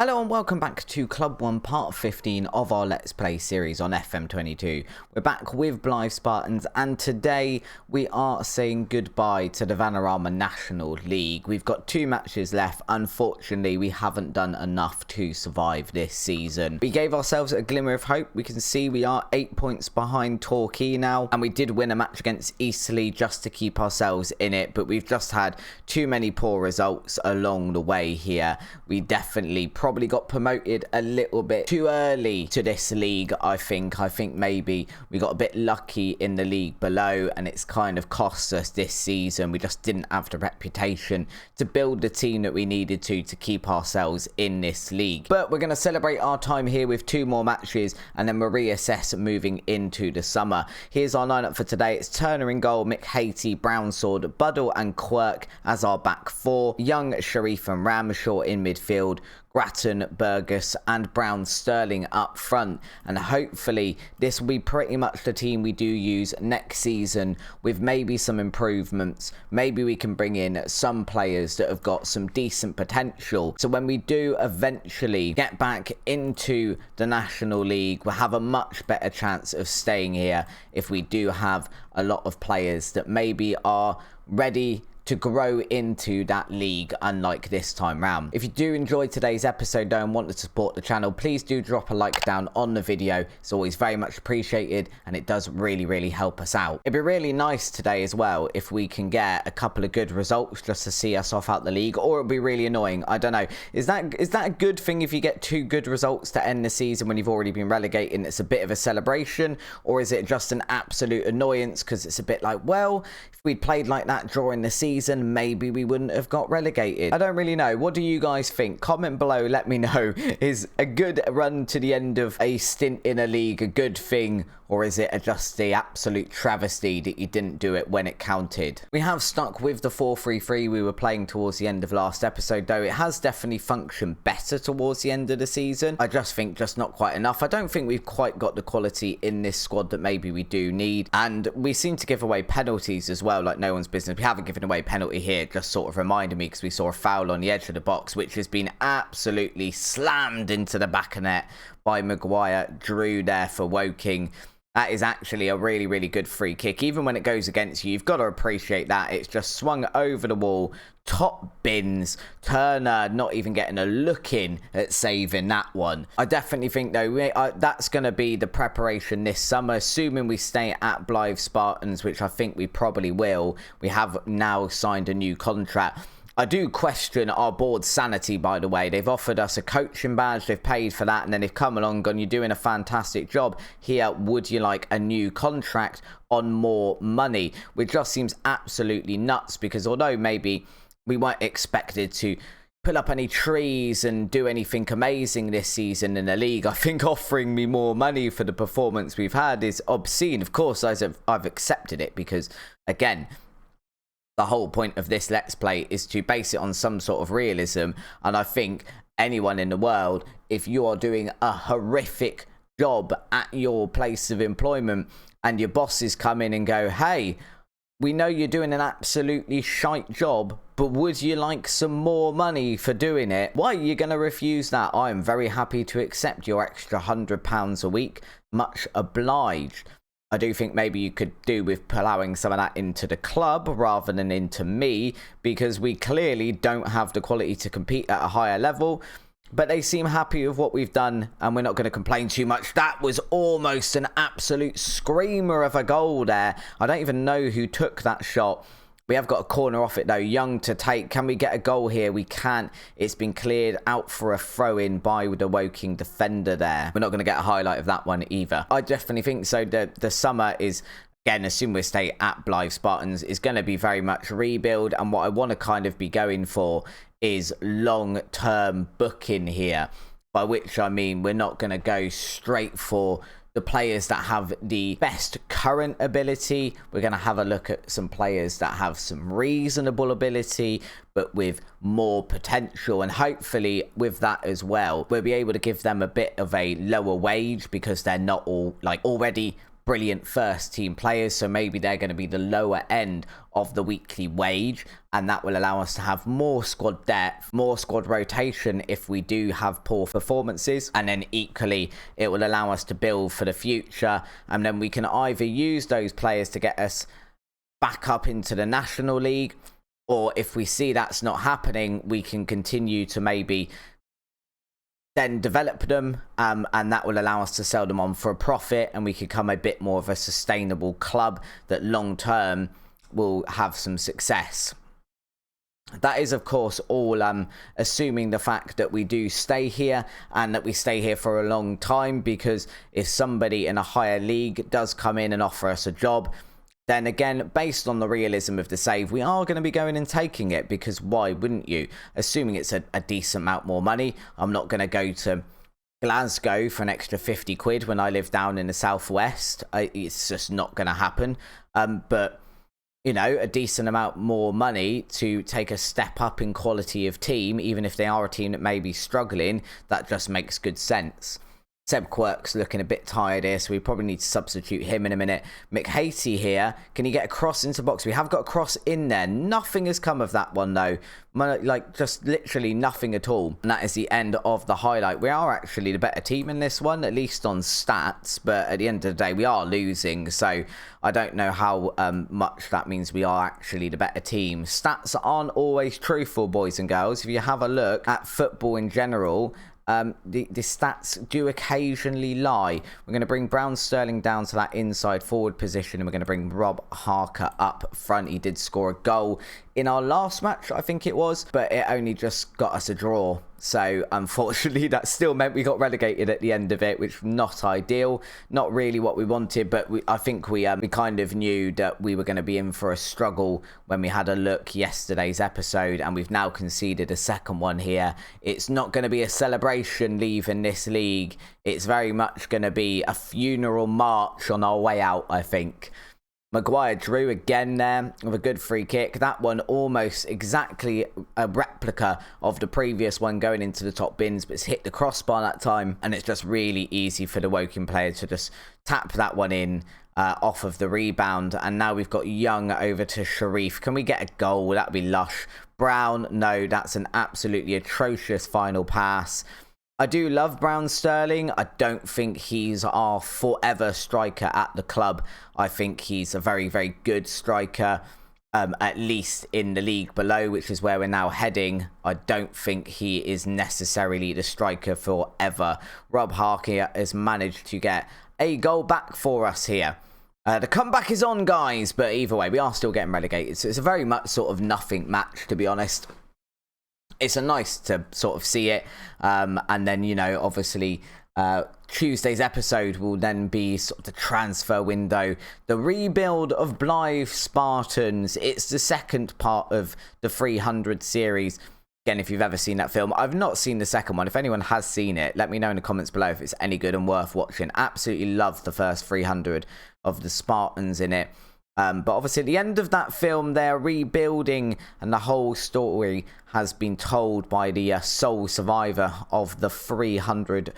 Hello and welcome back to Club 1 part 15 of our Let's Play series on FM22. We're back with Blyth Spartans and today we are saying goodbye to the Vanarama National League. We've got 2 matches left. Unfortunately, we haven't done enough to survive this season. We gave ourselves a glimmer of hope. We can see we are 8 points behind Torquay now, and we did win a match against Eastleigh just to keep ourselves in it, but we've just had too many poor results along the way here. We definitely probably got promoted a little bit too early to this league. I think maybe we got a bit lucky in the league below and it's kind of cost us this season. We just didn't have the reputation to build the team that we needed to keep ourselves in this league. But we're going to celebrate our time here with 2 more matches and then we'll reassess moving into the summer. Here's our lineup for today. It's Turner in goal, Mick Hatie, Brownsword, Buddle and Quirk as our back 4, Young, Sharif and Ramshaw in midfield, Grattan, Burgess and Brown Sterling up front, and hopefully this will be pretty much the team we do use next season with maybe some improvements. Maybe we can bring in some players that have got some decent potential, so when we do eventually get back into the National League we'll have a much better chance of staying here if we do have a lot of players that maybe are ready to grow into that league, unlike this time round. If you do enjoy today's episode though and want to support the channel, please do drop a like down on the video. It's always very much appreciated and it does really help us out. It'd be really nice today as well if we can get a couple of good results just to see us off out the league, or it'll be really annoying. I don't know. Is that a good thing if you get 2 good results to end the season when you've already been relegated and it's a bit of a celebration, or is it just an absolute annoyance because it's a bit like, well, if we'd played like that during the season maybe we wouldn't have got relegated? I don't really know. What do you guys think? Comment below, let me know. Is a good run to the end of a stint in a league a good thing, or is it just the absolute travesty that you didn't do it when it counted? We have stuck with the 4-3-3 we were playing towards the end of last episode though. It has definitely functioned better towards the end of the season. I just think just not quite enough. I don't think we've quite got the quality in this squad that maybe we do need, and we seem to give away penalties as well like no one's business. We haven't given away penalty here, just sort of reminded me because we saw a foul on the edge of the box which has been absolutely slammed into the back of net by Maguire. Drew there for Woking. That is actually a really good free kick. Even when it goes against you, you've got to appreciate that. It's just swung over the wall. Top bins. Turner not even getting a look in at saving that one. I definitely think though that's going to be the preparation this summer, assuming we stay at Blyth Spartans, which I think we probably will. We have now signed a new contract. I do question our board's sanity, by the way. They've offered us a coaching badge, they've paid for that, and then they've come along and gone, you're doing a fantastic job here, would you like a new contract on more money? Which just seems absolutely nuts, because although maybe we weren't expected to pull up any trees and do anything amazing this season in the league, I think offering me more money for the performance we've had is obscene. Of course, I've accepted it because, again, the whole point of this Let's Play is to base it on some sort of realism, and I think anyone in the world, if you are doing a horrific job at your place of employment and your bosses come in and go, hey, we know you're doing an absolutely shite job, but would you like some more money for doing it? Why are you going to refuse that? I am very happy to accept your extra £100 a week. Much obliged. I do think maybe you could do with allowing some of that into the club rather than into me, because we clearly don't have the quality to compete at a higher level. But they seem happy with what we've done and we're not going to complain too much. That was almost an absolute screamer of a goal there. I don't even know who took that shot. We have got a corner off it though. Young to take. Can we get a goal here? We can't. It's been cleared out for a throw-in by the Woking defender there. We're not going to get a highlight of that one either. I definitely think so. The summer is, again, assuming we stay at Blyth Spartans, is going to be very much rebuild. And what I want to kind of be going for is long-term booking here. By which I mean we're not going to go straight for the players that have the best current ability. We're going to have a look at some players that have some reasonable ability but with more potential, and hopefully with that as well we'll be able to give them a bit of a lower wage because they're not all like already brilliant first team players, so maybe they're going to be the lower end of the weekly wage, and that will allow us to have more squad depth, more squad rotation if we do have poor performances, and then equally it will allow us to build for the future, and then we can either use those players to get us back up into the National League, or if we see that's not happening, we can continue to maybe then develop them, and that will allow us to sell them on for a profit, and we can become a bit more of a sustainable club that long term will have some success. That is, of course, all assuming the fact that we do stay here and that we stay here for a long time, because if somebody in a higher league does come in and offer us a job, then again, based on the realism of the save, we are going to be going and taking it, because why wouldn't you? Assuming it's a decent amount more money. I'm not going to go to Glasgow for an extra 50 quid when I live down in the southwest. It's just not going to happen. But, you know, a decent amount more money to take a step up in quality of team, even if they are a team that may be struggling, that just makes good sense. Seb Quirk's looking a bit tired here, so we probably need to substitute him in a minute. McHatey here. Can he get a cross into box? We have got a cross in there. Nothing has come of that one, though. Like, just literally nothing at all. And that is the end of the highlight. We are actually the better team in this one, at least on stats. But at the end of the day, we are losing. So I don't know how much that means we are actually the better team. Stats aren't always truthful, boys and girls. If you have a look at football in general, the stats do occasionally lie. We're going to bring Brown Sterling down to that inside forward position, and we're going to bring Rob Harker up front. He did score a goal in our last match, I think it was, but it only just got us a draw. So unfortunately, that still meant we got relegated at the end of it, which was not ideal. Not really what we wanted, but I think we kind of knew that we were going to be in for a struggle when we had a look yesterday's episode, and we've now conceded a second one here. It's not going to be a celebration leaving this league. It's very much going to be a funeral march on our way out, I think. Maguire drew again there with a good free kick. That one almost exactly a replica of the previous one going into the top bins, but it's hit the crossbar that time, and it's just really easy for the Woking player to just tap that one in off of the rebound. And now we've got Young over to Sharif. Can we get a goal? That'd be lush. Brown, no, that's an absolutely atrocious final pass. I do love Brown Sterling. I don't think he's our forever striker at the club. I think he's a very, very good striker, at least in the league below, which is where we're now heading. I don't think he is necessarily the striker forever. Rob Harker has managed to get a goal back for us here. The comeback is on, guys, but either way, we are still getting relegated. So it's a very much sort of nothing match, to be honest. It's a nice to sort of see it, and then, you know, obviously Tuesday's episode will then be sort of the transfer window, the rebuild of Blyth Spartans. It's the second part of the 300 series. Again, if you've ever seen that film, I've not seen the second one. If anyone has seen it, let me know in the comments below if it's any good and worth watching. Absolutely love the first 300 of the Spartans in it. But obviously at the end of that film, they're rebuilding, and the whole story has been told by the sole survivor of the 300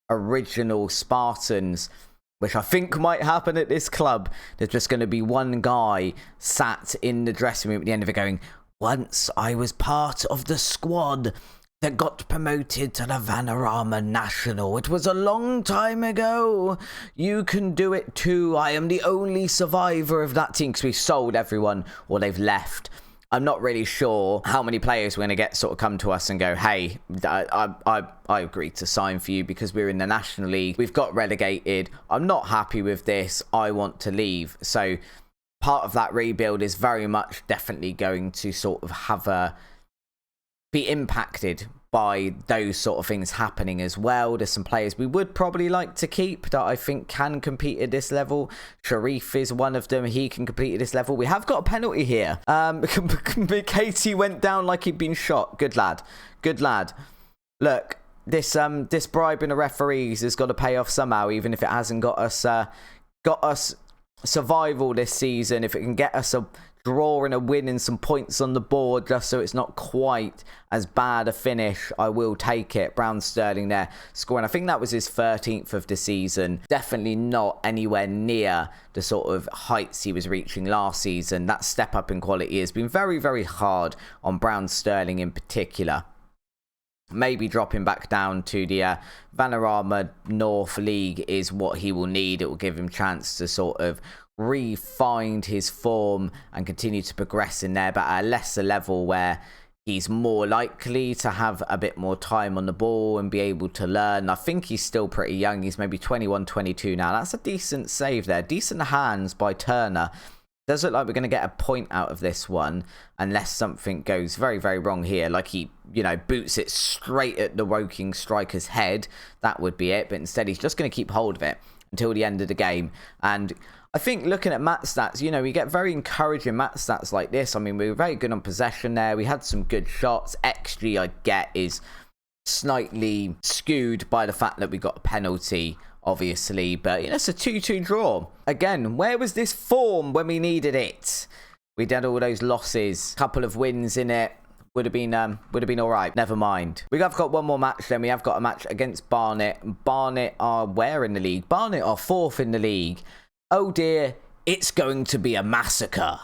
original Spartans, which I think might happen at this club. There's just going to be one guy sat in the dressing room at the end of it going, "Once I was part of the squad that got promoted to the Vanarama National. It was a long time ago. You can do it too. I am the only survivor of that team," because we sold everyone or they've left. I'm not really sure how many players we're going to get sort of come to us and go, "Hey, I agreed to sign for you because we're in the National League. We've got relegated. I'm not happy with this. I want to leave." So part of that rebuild is very much definitely going to sort of be impacted by those sort of things happening as well. There's some players we would probably like to keep that I think can compete at this level. Sharif is one of them. He can compete at this level. We have got a penalty here. Katie went down like he'd been shot. Good lad. Good lad. Look, this bribing the referees has got to pay off somehow, even if it hasn't got us survival this season. If it can get us drawing a win and some points on the board just so it's not quite as bad a finish, I will take it. Brown Sterling there scoring. I think that was his 13th of the season. Definitely not anywhere near the sort of heights he was reaching last season. That step up in quality has been very, very hard on Brown Sterling in particular. Maybe dropping back down to the Vanarama North League is what he will need. It will give him chance to sort of re-find his form and continue to progress in there, but at a lesser level where he's more likely to have a bit more time on the ball and be able to learn. I think he's still pretty young. He's maybe 21, 22 now. That's a decent save there. Decent hands by Turner. Does look like we're going to get a point out of this one unless something goes very, very wrong here. Like he, you know, boots it straight at the Woking striker's head. That would be it. But instead, he's just going to keep hold of it until the end of the game. And I think looking at match stats, you know, we get very encouraging match stats like this. I mean, we were very good on possession there. We had some good shots. XG, I get, is slightly skewed by the fact that we got a penalty, obviously, but you know, it's a 2-2 draw. Again, where was this form when we needed it? We did all those losses, couple of wins in it. Would have been all right. Never mind. We have got one more match then. We have got a match against Barnet. Barnet are where in the league? Barnet are 4th in the league. Oh dear, it's going to be a massacre.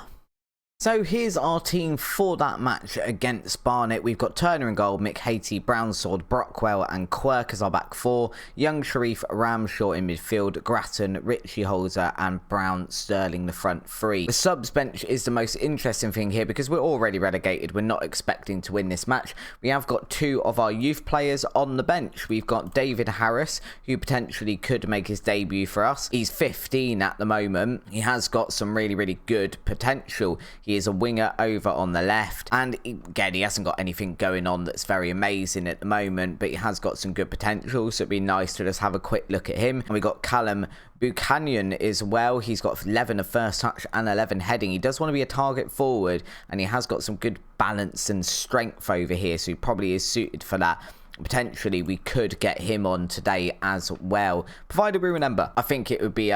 So here's our team for that match against Barnet. We've got Turner in goal, Mick Hatie, Brownsword, Brockwell and Quirk as our back four. Young, Sharif, Ramshaw in midfield, Grattan, Richie Holzer and Brown Sterling the front three. The subs bench is the most interesting thing here because we're already relegated. We're not expecting to win this match. We have got 2 of our youth players on the bench. We've got David Harris, who potentially could make his debut for us. He's 15 at the moment. He has got some really, really good potential. He is a winger over on the left, and again, he hasn't got anything going on that's very amazing at the moment, but he has got some good potential, so it'd be nice to just have a quick look at him. And we got Callum Buchanan as well. He's got 11 of first touch and 11 heading. He does want to be a target forward, and he has got some good balance and strength over here, so he probably is suited for that. Potentially we could get him on today as well, provided we remember. I think it would be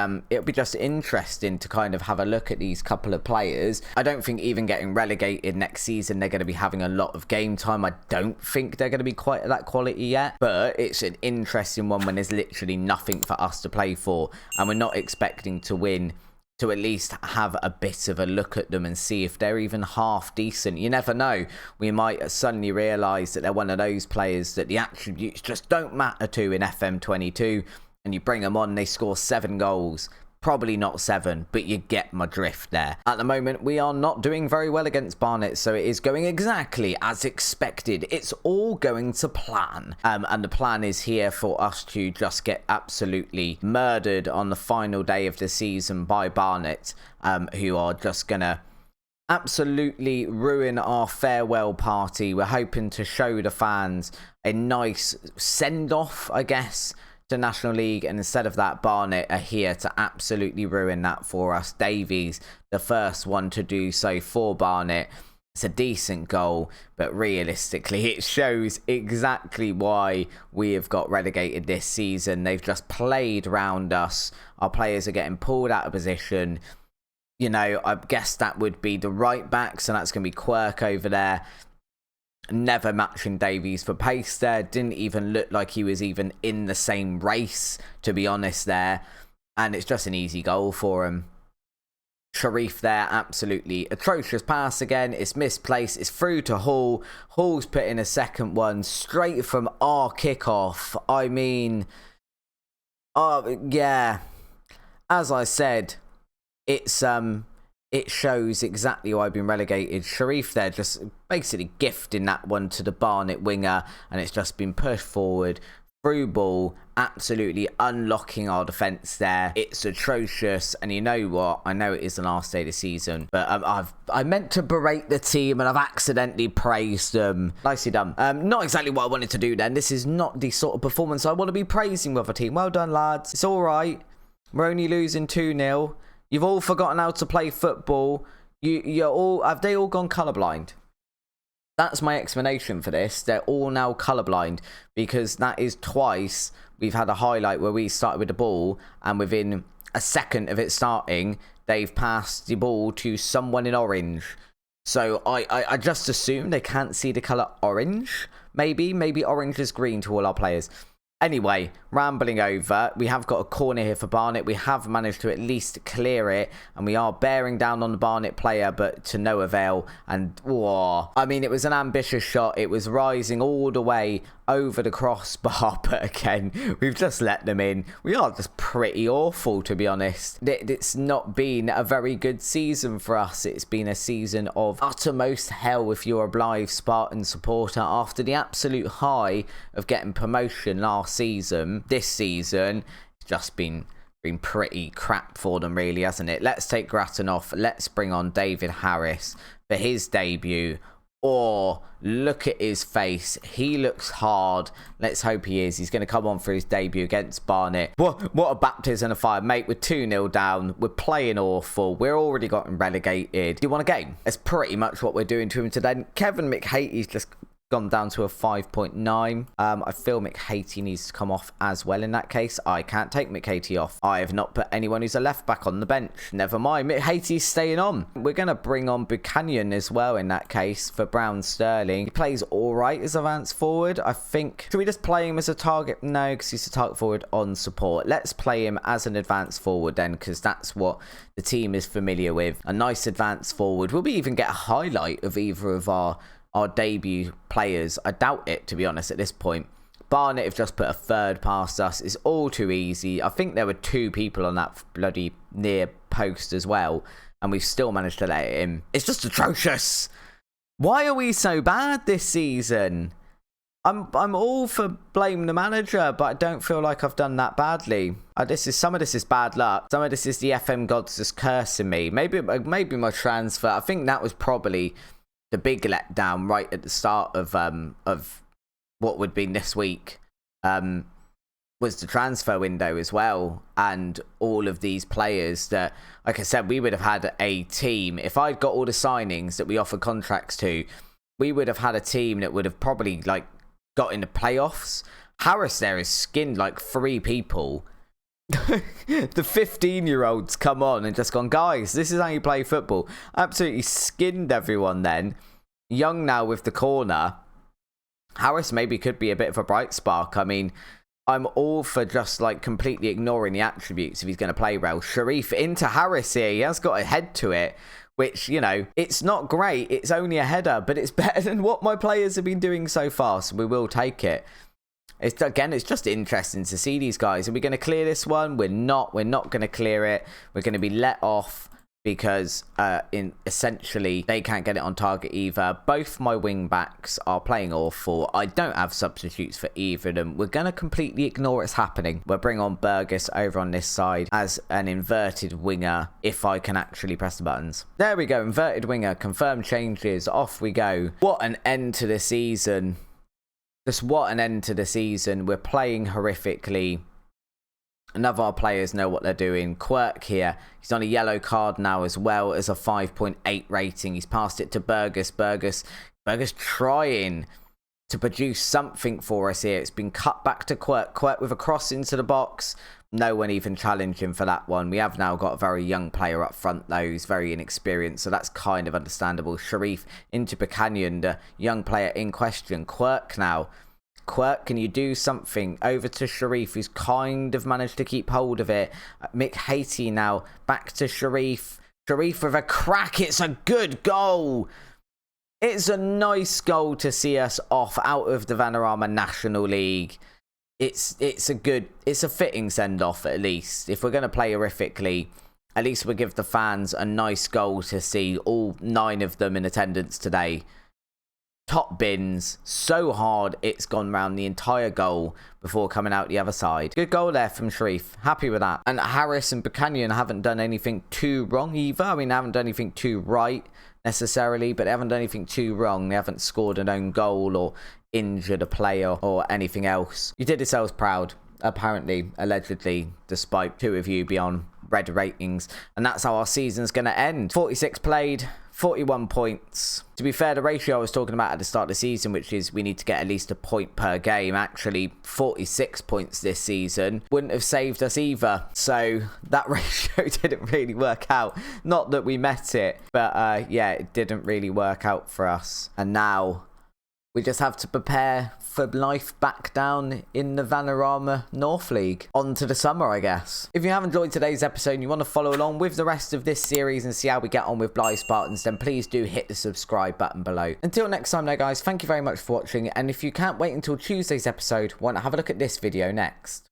just interesting to kind of have a look at these couple of players. I don't think even getting relegated next season they're going to be having a lot of game time. I don't think they're going to be quite at that quality yet, but it's an interesting one when there's literally nothing for us to play for and we're not expecting to win, to at least have a bit of a look at them and see if they're even half decent. You never know. We might suddenly realise that they're one of those players that the attributes just don't matter to in FM22, and you bring them on, they score 7 goals. Probably not 7, but you get my drift there. At the moment, we are not doing very well against Barnet, so it is going exactly as expected. It's all going to plan. And the plan is here for us to just get absolutely murdered on the final day of the season by Barnet, who are just going to absolutely ruin our farewell party. We're hoping to show the fans a nice send-off, I guess, to National League, and instead of that, Barnet are here to absolutely ruin that for us. Davies, the first one to do so for Barnet. It's a decent goal, but realistically, it shows exactly why we have got relegated this season. They've just played round us. Our players are getting pulled out of position. You know, I guess that would be the right back, so that's going to be Quirk over there. Never matching Davies for pace there. Didn't even look like he was even in the same race, to be honest there. And it's just an easy goal for him. Sharif there, absolutely atrocious pass again. It's misplaced. It's through to Hall. Hall's put in a second one straight from our kickoff. I mean, yeah. As I said, it shows exactly why I've been relegated. Sharif there just basically gifting that one to the Barnet winger, and it's just been pushed forward. Through ball, absolutely unlocking our defence there. It's atrocious, and you know what? I know it is the last day of the season, but I meant to berate the team, and I've accidentally praised them. Nicely done. Not exactly what I wanted to do then. This is not the sort of performance I want to be praising with a team. Well done, lads. It's all right. We're only losing 2-0. You've all forgotten how to play football. Have they all gone colourblind? That's my explanation for this. They're all now colourblind, because that is twice we've had a highlight where we started with the ball, and within a second of it starting, they've passed the ball to someone in orange. So I just assume they can't see the colour orange. Maybe orange is green to all our players. Anyway, rambling over, we have got a corner here for Barnet. We have managed to at least clear it, and we are bearing down on the Barnet player, but to no avail. And, whoa, I mean, it was an ambitious shot. It was rising all the way over the crossbar, but again, we've just let them in. We are just pretty awful, to be honest. It's not been a very good season for us. It's been a season of uttermost hell if you're a Blyth Spartan supporter. After the absolute high of getting promotion last season, this season, it's just been pretty crap for them, really, hasn't it? Let's take Grattan off. Let's bring on David Harris for his debut. Or look at his face. He looks hard. Let's hope he is. He's going to come on for his debut against Barnet. What a baptism of fire, mate. We're 2-0 down. We're playing awful. We're already gotten relegated. Do you want a game? That's pretty much what we're doing to him today. Kevin McHatey's just gone down to a 5.9. I feel McHatey needs to come off as well in that case. I can't take McHatey off. I have not put anyone who's a left back on the bench. Never mind. McHatey's staying on. We're going to bring on Buchanan as well in that case for Brown Sterling. He plays all right as advance forward, I think. Should we just play him as a target? No, because he's a target forward on support. Let's play him as an advance forward then, because that's what the team is familiar with. A nice advance forward. Will we even get a highlight of either of our debut players? I doubt it, to be honest, at this point. Barnet have just put a third past us. It's all too easy. I think there were 2 people on that bloody near post as well, and we've still managed to let it in. It's just atrocious. Why are we so bad this season? I'm all for blame the manager, but I don't feel like I've done that badly. Some of this is bad luck. Some of this is the FM gods just cursing me. Maybe my transfer. I think that was probably the big letdown right at the start of what would be this week, was the transfer window as well, and all of these players that, like I said, we would have had a team. If I'd got all the signings that we offered contracts to, we would have had a team that would have probably got in the playoffs. Harris there has skinned 3 people. The 15-year-olds come on and just gone, guys, this is how you play football. Absolutely skinned everyone then. Young now with the corner. Harris maybe could be a bit of a bright spark. I mean, I'm all for just completely ignoring the attributes if he's going to play well. Sharif into Harris here. He has got a head to it, which, it's not great. It's only a header, but it's better than what my players have been doing so far, so we will take it. It's just interesting to see these guys. Are we going to clear this one? We're not going to clear it. We're going to be let off because essentially they can't get it on target either. Both my wing backs are playing awful. I don't have substitutes for either of them. We're going to completely ignore what's happening. We'll bring on Burgess over on this side as an inverted winger, if I can actually press the buttons. There we go, inverted winger, confirm changes, off we go. What an end to the season. Just what an end to the season. We're playing horrifically. None of our players know what they're doing. Quirk here. He's on a yellow card now as well as a 5.8 rating. He's passed it to Burgess. Burgess trying to produce something for us here. It's been cut back to Quirk. Quirk with a cross into the box. No one even challenging for that one. We have now got a very young player up front though, who's very inexperienced, so that's kind of understandable. Sharif into Buchanan, the young player in question. Quirk now. Quirk, can you do something? Over to Sharif, who's kind of managed to keep hold of it. McHatey now, back to Sharif. Sharif with a crack. It's a good goal. It's a nice goal to see us off out of the Vanarama National League. It's a fitting send-off at least. If we're going to play horrifically, at least we'll give the fans a nice goal to see, all 9 of them in attendance today. Top bins, so hard it's gone round the entire goal before coming out the other side. Good goal there from Sharif, happy with that. And Harris and Buchanan haven't done anything too wrong either. I mean, they haven't done anything too right necessarily, but they haven't done anything too wrong. They haven't scored an own goal or injured a player or anything else. You did yourselves proud, apparently, allegedly, despite 2 of you being on red ratings, and that's how our season's going to end. 46 played, 41 points. To be fair, the ratio I was talking about at the start of the season, which is we need to get at least a point per game, actually 46 points this season, wouldn't have saved us either. So that ratio didn't really work out. Not that we met it, but yeah, it didn't really work out for us. And now we just have to prepare for life back down in the Vanarama North League. On to the summer, I guess. If you have enjoyed today's episode and you want to follow along with the rest of this series and see how we get on with Blyth Spartans, then please do hit the subscribe button below. Until next time though, guys, thank you very much for watching, and if you can't wait until Tuesday's episode, why not have a look at this video next.